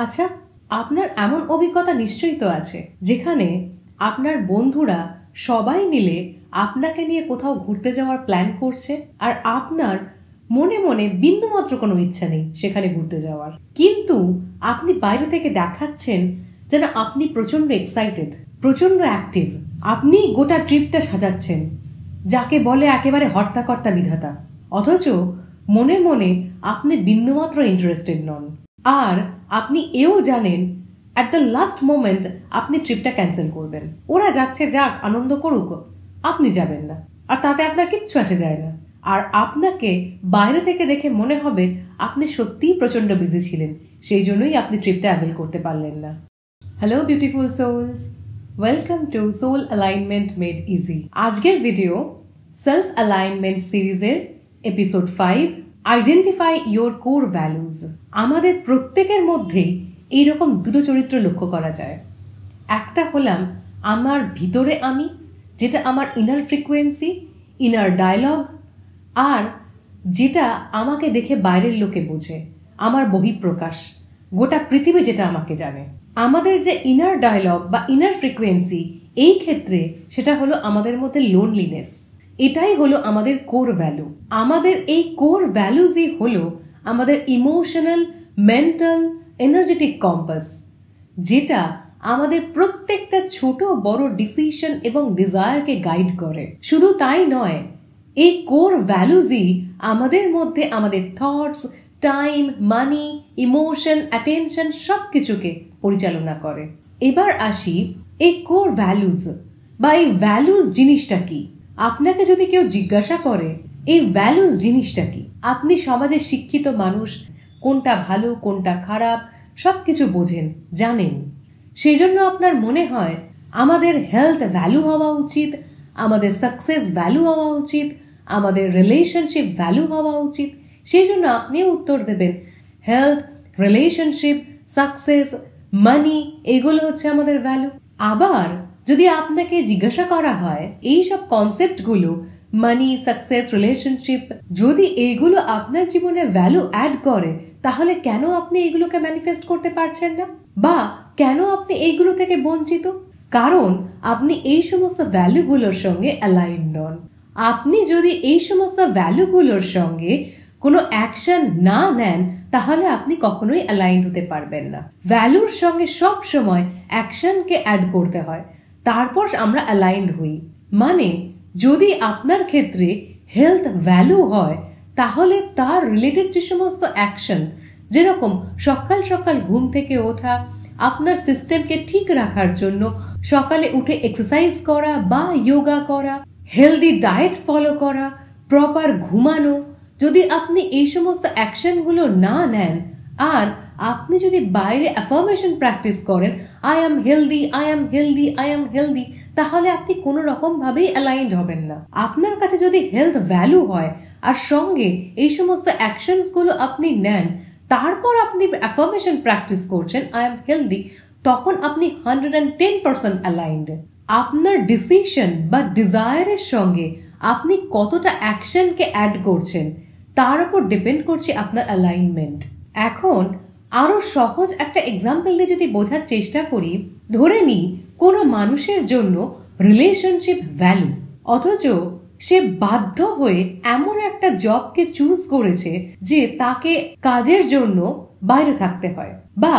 আচ্ছা, আপনার এমন অভিজ্ঞতা নিশ্চয়ই তো আছে যেখানে আপনার বন্ধুরা সবাই মিলে আপনাকে নিয়ে কোথাও ঘুরতে যাওয়ার প্ল্যান করছে আর আপনার মনে মনে বিন্দুমাত্র কোনো ইচ্ছা নেই সেখানে ঘুরতে যাওয়ার, কিন্তু আপনি বাইরে থেকে দেখাচ্ছেন যেন আপনি প্রচন্ড এক্সাইটেড, প্রচন্ড অ্যাক্টিভ। আপনি গোটা ট্রিপটা সাজাচ্ছেন, যাকে বলে একেবারে হর্তাকর্তা বিধাতা, অথচ মনে মনে আপনি বিন্দুমাত্র ইন্টারেস্টেড নন। আর আপনি এও জানেন অ্যাট দ্য লাস্ট মোমেন্ট আপনি ট্রিপটা ক্যান্সেল করবেন। ওরা যাচ্ছে, যাক, আনন্দ করুক, আপনি যাবেন না, আর তাতে আপনার কিচ্ছু আসে যায় না। আর আপনাকে বাইরে থেকে দেখে মনে হবে আপনি সত্যিই প্রচন্ড বিজি ছিলেন, সেই জন্যই আপনি ট্রিপটা অ্যাভেল করতে পারলেন না। Hello beautiful souls, welcome to soul alignment made easy. আজকের ভিডিও সেলফ অ্যালাইনমেন্ট সিরিজের episode 5, identify your core values. আমাদের প্রত্যেকের মধ্যেই এইরকম দুটো চরিত্র লক্ষ্য করা যায়। একটা হলাম আমার ভিতরে আমি, যেটা আমার ইনার ফ্রিকোয়েন্সি, ইনার ডায়লগ, আর যেটা আমাকে দেখে বাইরের লোকে বোঝে, আমার বহিঃপ্রকাশ, গোটা পৃথিবী যেটা আমাকে জানে। আমাদের যে ইনার ডায়লগ বা ইনার ফ্রিকোয়েন্সি, এই ক্ষেত্রে সেটা হলো আমাদের মধ্যে লোনলিনেস। এটাই হলো আমাদের কোর ভ্যালু। আমাদের এই কোর ভ্যালুজই হলো আমাদের ইমোশনাল, মেন্টাল, এনার্জেটিক কম্পাস, যেটা আমাদের প্রত্যেকটা ছোট বড় ডিসিশন এবং ডিজায়ারকে গাইড করে। শুধু তাই নয়, এই কোর ভ্যালুজই আমাদের মধ্যে আমাদের থটস, টাইম, মানি, ইমোশন, অ্যাটেনশন সবকিছুকে পরিচালনা করে। এবার আসি এই কোর ভ্যালুজ বা এই ভ্যালুজ জিনিসটা কি। আপনাকে যদি কেউ জিজ্ঞাসা করে এই ভ্যালুজ জিনিসটা কি, আপনি সমাজে শিক্ষিত মানুষ, কোনটা ভালো কোনটা খারাপ সবকিছু বোঝেন, জানেন। সেই জন্য আপনার মনে হয় আমাদের হেলথ ভ্যালু হওয়া উচিত, আমাদের সাকসেস ভ্যালু হওয়া উচিত, আমাদের রিলেশনশিপ ভ্যালু হওয়া উচিত। সেই জন্য আপনিও উত্তর দেবেন হেলথ, রিলেশনশিপ, সাকসেস, মানি, এগুলো হচ্ছে আমাদের ভ্যালু। আবার যদি আপনাকে জিজ্ঞাসা করা হয় এই সব কনসেপ্টগুলো, মানি, সাকসেস, রিলেশনশিপ, যদি এইগুলো আপনার জীবনে ভ্যালু অ্যাড করে, তাহলে কেন আপনি এইগুলোকে ম্যানিফেস্ট করতে পারছেন না, বা কেন আপনি এইগুলো থেকে বঞ্চিত? কারণ আপনি এই সমস্ত ভ্যালুগুলোর সঙ্গে অ্যালাইন নন। আপনি যদি এই সমস্ত ভ্যালুগুলোর সঙ্গে কোনো অ্যাকশন না নেন, তাহলে আপনি কখনোই অ্যালাইন হতে পারবেন না। ভ্যালুর সঙ্গে সব সময় অ্যাকশনকে অ্যাড করতে হয়, তারপর আমরা অ্যালাইন্ড হই। মানে যদি আপনার ক্ষেত্রে হেলথ ভ্যালু হয়, তাহলে তার রিলেটেড যে সমস্ত অ্যাকশন, যেরকম সকাল সকাল ঘুম থেকে ওঠা, আপনার সিস্টেমকে ঠিক রাখার জন্য সকালে উঠে এক্সারসাইজ করা বা যোগা করা, হেলদি ডায়েট ফলো করা, প্রপার ঘুমানো, যদি আপনি এই সমস্ত অ্যাকশনগুলো না নেন, আর আপনি যদি বাইরে অ্যাফার্মেশন প্র্যাকটিস করেন, I am healthy, I am healthy, I am healthy, তাহলে আপনি কোনো রকম ভাবেই অ্যালাইন্ড হবেন না। আপনার কাছে যদি হেলথ ভ্যালু হয় আর সঙ্গে এই সমস্ত অ্যাকশনস গুলো আপনি নেন, তারপর আপনি অ্যাফার্মেশন প্র্যাকটিস করছেন আই অ্যাম হেলদি, তখন আপনি 110% অ্যালাইন্ড। আপনার ডিসিশন বা ডিজায়ারের সঙ্গে আপনি কতটা অ্যাকশনকে অ্যাড করছেন তার উপর ডিপেন্ড করছে আপনার অ্যালাইনমেন্ট। এখন আরো সহজ একটা এক্সাম্পল দিয়ে যদি বোঝার চেষ্টা করি, ধরে নিই কোনো মানুষের জন্য রিলেশনশিপ ভ্যালু, অথচ সে বাধ্য হয়ে এমন একটা জবকে চুজ করেছে যে তাকে কাজের জন্য বাইরে থাকতে হয়, বা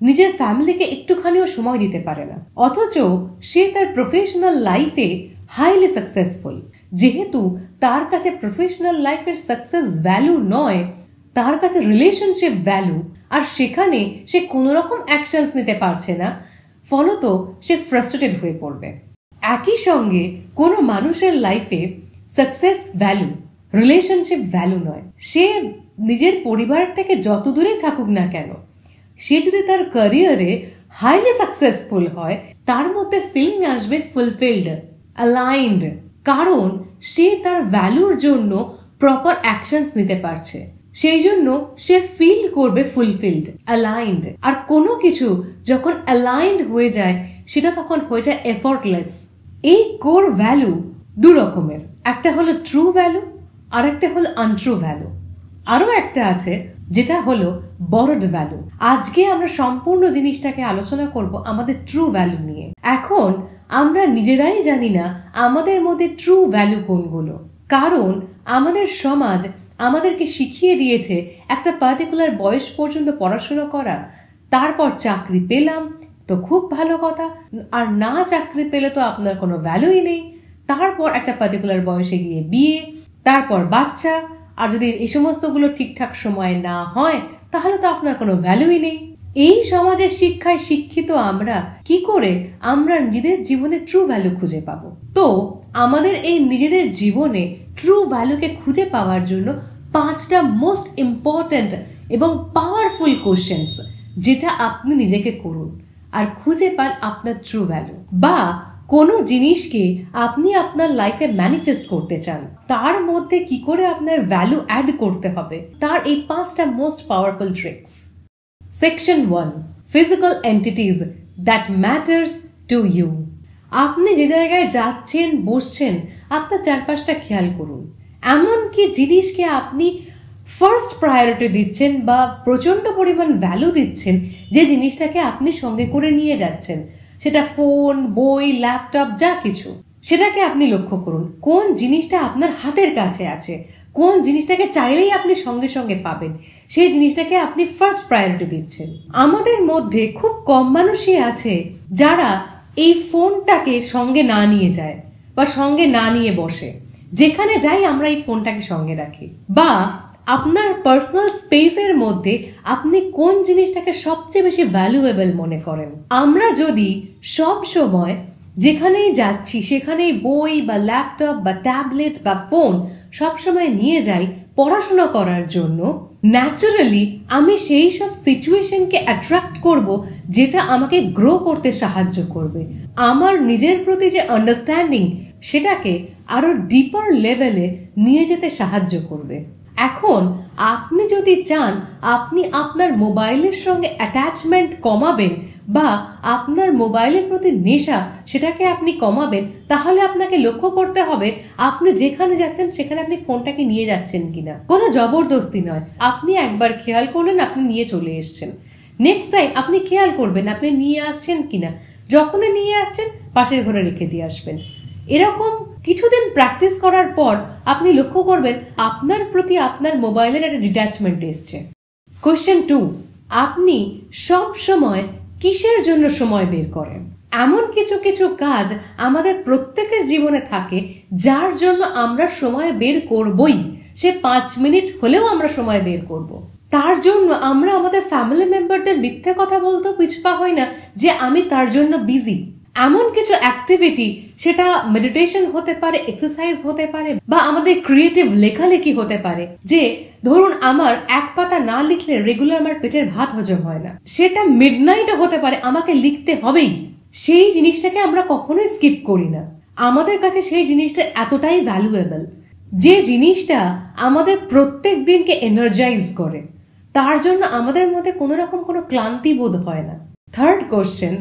নিজের ফ্যামিলিকে একটুখানিও সময় দিতে পারে না, অথচ সে তার প্রফেশনাল লাইফে হাইলি সাকসেসফুল। যেহেতু তার কাছে প্রফেশনাল লাইফের সাকসেস ভ্যালু নয়, তার কাছে রিলেশনশিপ ভ্যালু, আর সেখানে সে কোনো রকম অ্যাকশনস নিতে পারছে না, ফলত সে ফ্রাস্ট্রেটেড হয়ে পড়বে। একই সঙ্গে কোনো মানুষের লাইফে সাকসেস ভ্যালু, রিলেশনশিপ ভ্যালু নয়। সে নিজের পরিবার থেকে যত দূরেই থাকুক না কেন, সে যদি তার ক্যারিয়ারে হাইলি সাকসেসফুল হয়, তার মধ্যে ফিলিং আসবে ফুলফিলড, অ্যালাইন্ড, কারণ সে তার ভ্যালুর জন্য প্রপার অ্যাকশনস নিতে পারছে। সেই জন্য সে ফিল করবে ফুলফিলড, অ্যালাইন্ড। আর কোনো কিছু যখন অ্যালাইন্ড হয়ে যায়, সেটা তখন হয়ে যায় এফর্টলেস। এই কোর ভ্যালু দু রকমের, একটা হলো ট্রু ভ্যালু আর একটা হলো আনট্রু ভ্যালু। আরো একটা আছে যেটা হলো বরড ভ্যালু। আজকে আমরা সম্পূর্ণ জিনিসটাকে আলোচনা করব আমাদের ট্রু ভ্যালু নিয়ে। এখন আমরা নিজেরাই জানি না আমাদের মধ্যে ট্রু ভ্যালু কোনগুলো, কারণ আমাদের সমাজ আমাদেরকে শিখিয়ে দিয়েছে একটা পার্টিকুলার বয়স পর্যন্ত পড়াশোনা করা, তারপর চাকরি পেলাম তো খুব ভালো কথা, আর না চাকরি পেলে তো আপনার কোনো ভ্যালুই নেই, তারপর একটা পার্টিকুলার বয়সে গিয়ে বিয়ে, তারপর বাচ্চা, আর যদি এই সমস্তগুলো ঠিকঠাক সময়ে না হয় তাহলে তো আপনার কোনো ভ্যালুই নেই। এই সমাজের শিক্ষায় শিক্ষিত আমরা কি করে আমরা নিজেদের জীবনে ট্রু ভ্যালু খুঁজে পাবো? তো আমাদের এই নিজেদের জীবনে ট্রু ভ্যালুকে খুঁজে পাওয়ার জন্য 5টা মোস্ট ইম্পর্ট্যান্ট এবং পাওয়ারফুল কোশ্চেন্স যেটা আপনি নিজেকে করুন আর খুঁজে পান আপনার ট্রু ভ্যালু। বা কোনো জিনিসকে আপনি আপনার লাইফে ম্যানিফেস্ট করতে চান, তার মধ্যে কি করে আপনার ভ্যালু অ্যাড করতে হবে, তার এই 5টা most powerful tricks. Section 1, physical entities that matters to you. আপনি যে জায়গায় যাচ্ছেন বসছেন আপনার চারপাশটা খেয়াল করুন। এমন কি জিনিসকে আপনি ফার্স্ট প্রায়োরিটি দিচ্ছেন বা প্রচন্ড পরিমাণ ভ্যালু দিচ্ছেন, যে জিনিসটাকে আপনি সঙ্গে করে নিয়ে যাচ্ছেন, সেটা ফোন, বই, ল্যাপটপ, যা কিছু, সেটাকে আপনি লক্ষ্য করুন। কোন জিনিসটা আপনার হাতের কাছে আছে, কোন জিনিসটাকে চাইলেই আপনি সঙ্গে সঙ্গে পাবেন, সেই জিনিসটাকে আপনি ফার্স্ট প্রায়োরিটি দিচ্ছেন। আমাদের মধ্যে খুব কম মানুষই আছে যারা এই ফোনটাকে সঙ্গে না নিয়ে যায় বা সঙ্গে না নিয়ে বসে। যেখানে যাই আমরা এই ফোনটাকে সঙ্গে রাখি। বা আপনার পার্সোনাল স্পেসের মধ্যে আপনি কোন জিনিসটাকে সবচেয়ে বেশি ভ্যালুয়েবল মনে করেন। আমরা যদি সব সময় যেখানেই যাচ্ছি সেখানেই বই বা ল্যাপটপ বা ট্যাবলেট বা ফোন সবসময় নিয়ে যাই পড়াশোনা করার জন্য, ন্যাচারালি আমি সেই সব সিচুয়েশনকে অ্যাট্রাক্ট করব যেটা আমাকে গ্রো করতে সাহায্য করবে। আমার নিজের প্রতি যে আন্ডারস্ট্যান্ডিং সেটাকে আরো ডিপার লেভেলে নিয়ে যেতে সাহায্য করবে। এখন আপনি যদি চান আপনি আপনার মোবাইলের সঙ্গে অ্যাটাচমেন্ট কমাবেন বা আপনার মোবাইলের প্রতি নেশা সেটাকে আপনি কমাবেন, তাহলে আপনাকে লক্ষ্য করতে হবে আপনি যেখানে যাচ্ছেন সেখানে আপনি ফোনটাকে নিয়ে যাচ্ছেন কিনা। কোনো জবরদস্তি নয়, আপনি একবার খেয়াল করলেন আপনি নিয়ে চলে এসছেন, নেক্সট টাইম আপনি খেয়াল করবেন আপনি নিয়ে আসছেন কিনা, যখনই নিয়ে আসছেন পাশের ঘরে রেখে দিয়ে আসবেন। এরকম কিছুদিন প্র্যাকটিস করার পর আপনি লক্ষ্য করবেন আপনার প্রতি আপনার মোবাইলের একটা ডিট্যাচমেন্ট এসছে। কোয়েশ্চেন 2, আপনি সব সময় কিসের জন্য সময় বের করেন? এমন কিছু কিছু কাজ আমাদের প্রত্যেকের জীবনে থাকে যার জন্য আমরা সময় বের করবই, সে 5 মিনিট হলেও আমরা সময় বের করব। তার জন্য আমরা আমাদের ফ্যামিলি মেম্বারদের মিথ্যে কথা বলতেও পিছপা হই না যে আমি তার জন্য বিজি। এমন কিছু অ্যাক্টিভিটি, সেটা মেডিটেশন হতে পারে, এক্সারসাইজ হতে পারে, বা আমাদের ক্রিয়েটিভ লেখালেখি হতে পারে, যে ধরুন আমার এক পাতা না লিখলে রেগুলার আমার পেটের ভাত হজম হয় না, সেটা মিডনাইটে হতে পারে, আমাকে লিখতে হবেই। সেই জিনিসটাকে আমরা কখনোই স্কিপ করি না। আমাদের কাছে সেই জিনিসটা এতটাই ভ্যালুয়েবল যে জিনিসটা আমাদের প্রত্যেক দিনকে এনার্জাইজ করে, তার জন্য আমাদের মধ্যে কোনো রকম কোনো ক্লান্তি বোধ হয় না। থার্ড কোশ্চেন,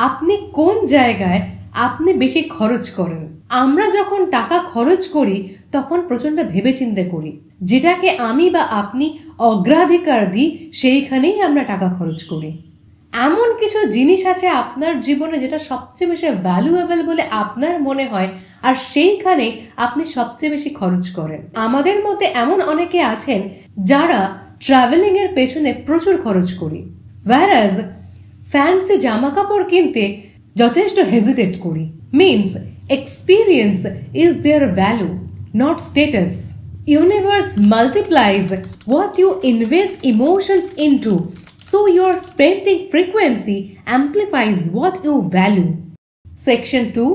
আপনি কোন জায়গায় আপনি বেশি খরচ করেন? আমরা যখন টাকা খরচ করি তখন প্রচন্ড ভেবেচিন্তে করি, যেটাকে আমি বা আপনি অগ্রাধিকার দিই সেইখানেই আমরা টাকা খরচ করি। এমন কিছু জিনিস আছে আপনার জীবনে যেটা সবচেয়ে বেশি ভ্যালুয়েবল বলে আপনার মনে হয়, আর সেইখানে আপনি সবচেয়ে বেশি খরচ করেন। আমাদের মধ্যে এমন অনেকে আছেন যারা ট্রাভেলিং এর পেছনে প্রচুর খরচ করি, whereas ফ্যান্সি জামা কাপড় কিনতে যথেষ্ট হেজিটেট করি। Means experience is their value, not status. Universe multiplies what you invest emotions into, so your spending frequency amplifies what you value. Section 2,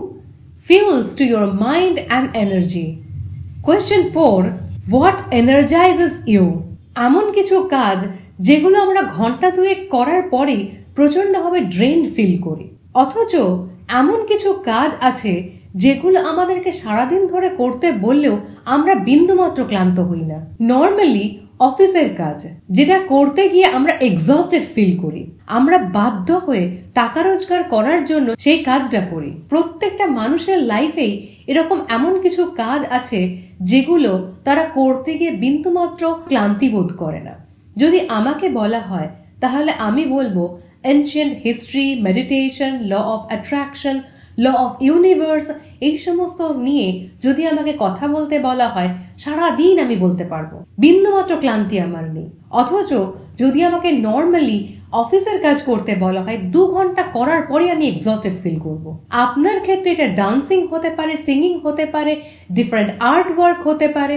fuels to your mind and energy. Question 4, what energizes you? এমন কিছু কাজ যেগুলো আমরা ঘন্টা দুয়েক করার পরেই প্রচন্ডভাবে drained feel করি, অথচ এমন কিছু কাজ আছে যেগুলো আমাদেরকে সারাদিন ধরে করতে বললেও আমরা বিন্দুমাত্র ক্লান্ত হই না। নর্মালি অফিসের কাজ, যেটা করতে গিয়ে আমরা এক্সস্টেড ফিল করি, আমরা বাধ্য হয়ে টাকা রোজগার করার জন্য সেই কাজটা করি। প্রত্যেকটা মানুষের লাইফেই এরকম এমন কিছু কাজ আছে যেগুলো তারা করতে গিয়ে বিন্দুমাত্র ক্লান্তি বোধ করে না। যদি আমাকে বলা হয় তাহলে আমি বলবো ancient history, meditation, law of attraction, law of universe, এই সমস্ত নিয়ে যদি আমাকে কথা বলতে বলা হয় সারাদিন আমি বলতে পারবো, বিন্দুমাত্র ক্লান্তি আমার নেই। অথচ যদি আমাকে নর্মালি অফিসের কাজ করতে বলা হয় 2 ঘন্টা করার পরে আমি এক্সস্টেড ফিল করব। আপনার ক্ষেত্রে এটা ডান্সিং হতে পারে, সিঙ্গিং হতে পারে, ডিফারেন্ট আর্ট ওয়ার্ক হতে পারে।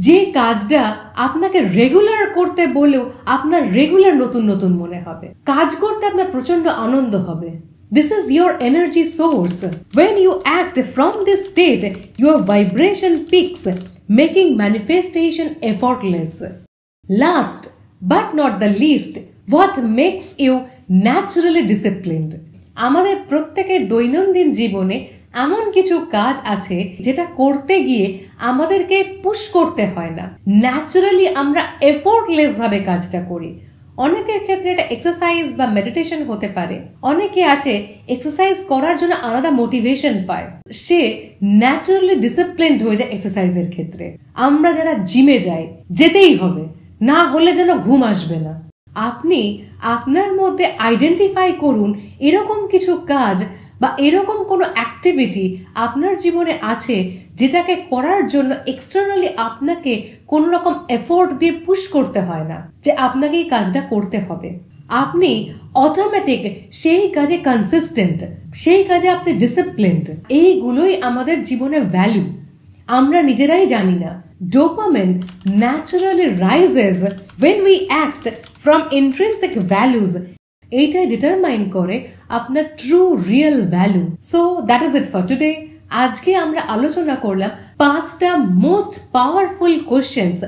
যে কাজটা আপনাকে রেগুলার করতে বলেও আপনার রেগুলার নতুন নতুন মনে হবে, কাজ করতে আপনার প্রচন্ড আনন্দ হবে। This is your energy source. When you act from this state, your vibration peaks, making manifestation effortless. Last but not the least, what makes you naturally disciplined? আমাদের প্রত্যেকের দৈনন্দিন জীবনে এমন কিছু কাজ আছে যেটা করতে গিয়ে আমাদেরকে পুশ করতে হয় না, ন্যাচারালি আমরা এফোর্টলেস ভাবে কাজটা করি। অনেকের ক্ষেত্রে এটা এক্সারসাইজ বা মেডিটেশন হতে পারে, অনেকে আছে এক্সারসাইজ করার জন্য আলাদা মোটিভেশন পায়, সে ন্যাচারালি ডিসিপ্লিনড হয়ে যায় এক্সারসাইজের ক্ষেত্রে। আমরা যারা জিমে যাই, যেতেই হবে, না হলে যেন ঘুম আসবে না। আপনি আপনার মধ্যে আইডেন্টিফাই করুন এরকম কিছু কাজ বা এরকম কোনো অ্যাক্টিভিটি আপনার জীবনে আছে যেটাকে করার জন্য এক্সটার্নালি আপনাকে কোনো রকম এফোর্ট দিয়ে পুশ করতে হয় না যে আপনাকে এই কাজটা করতে হবে। আপনি অটোমেটিক সেই কাজে কনসিস্টেন্ট, সেই কাজে আপনি ডিসিপ্লিনড। এইগুলোই আমাদের জীবনের ভ্যালু, আমরা নিজেরাই জানি না। Dopamine naturally rises when we act from intrinsic values. এইটাই ডিটারমাইন করে আপনার true real value. So that is it for today. আজকে আমরা আলোচনা করলাম 5টা মোস্ট পাওয়ারফুল কোশ্চেন্স,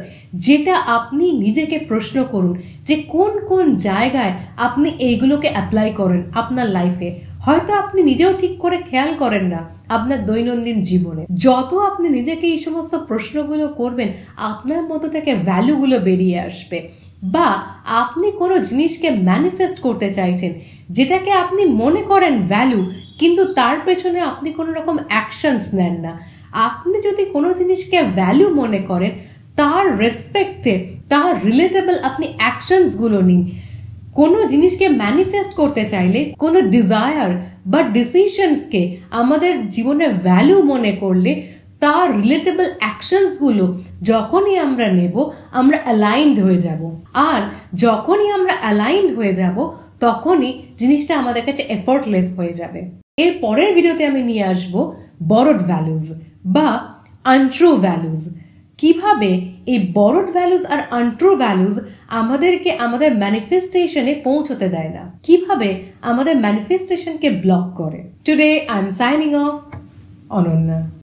যেটা আপনি নিজেকে প্রশ্ন করুন যে কোন কোন জায়গায় আপনি এইগুলোকে অ্যাপ্লাই করেন আপনার লাইফে। হয়তো আপনি নিজেও ঠিক করে খেয়াল করেন না আপনার দৈনন্দিন জীবনে। যত আপনি নিজেকে এই সমস্ত প্রশ্নগুলো করবেন, আপনার মধ্যে থেকে ভ্যালুগুলো বেরিয়ে আসবে। বা আপনি কোনো জিনিসকে ম্যানিফেস্ট করতে চাইছেন যেটাকে আপনি মনে করেন ভ্যালু, কিন্তু তার পেছনে আপনি কোনো রকম অ্যাকশনস নেন না। আপনি যদি কোনো জিনিসকে ভ্যালু মনে করেন, তার রেসপেক্টে, তার রিলেটেবল আপনি অ্যাকশনস গুলো নিন। কোনো জিনিসকে ম্যানিফেস্ট করতে চাইলে, কোনো ডিজায়ার বা ডিসিশনসকে আমাদের জীবনে ভ্যালু মনে করলে তার রিলেটেবল অ্যাকশনস গুলো যখনই আমরা নেব, আমরা অ্যালাইনড হয়ে যাব। আর যখনই আমরা অ্যালাইনড হয়ে যাব, তখনই জিনিসটা আমাদের কাছে এফোর্টলেস হয়ে যাবে। এর পরের ভিডিওতে আমি নিয়ে আসব বরোড ভ্যালুজ বা আনট্রু ভ্যালুজ। কিভাবে এই বরোড ভ্যালুজ আর আনট্রু ভ্যালুজ আমাদেরকে আমাদের ম্যানিফেস্টেশনে পৌঁছতে দেয় না, কিভাবে আমাদের ম্যানিফেস্টেশনকে ব্লক করে। Today I am signing off, Ananya.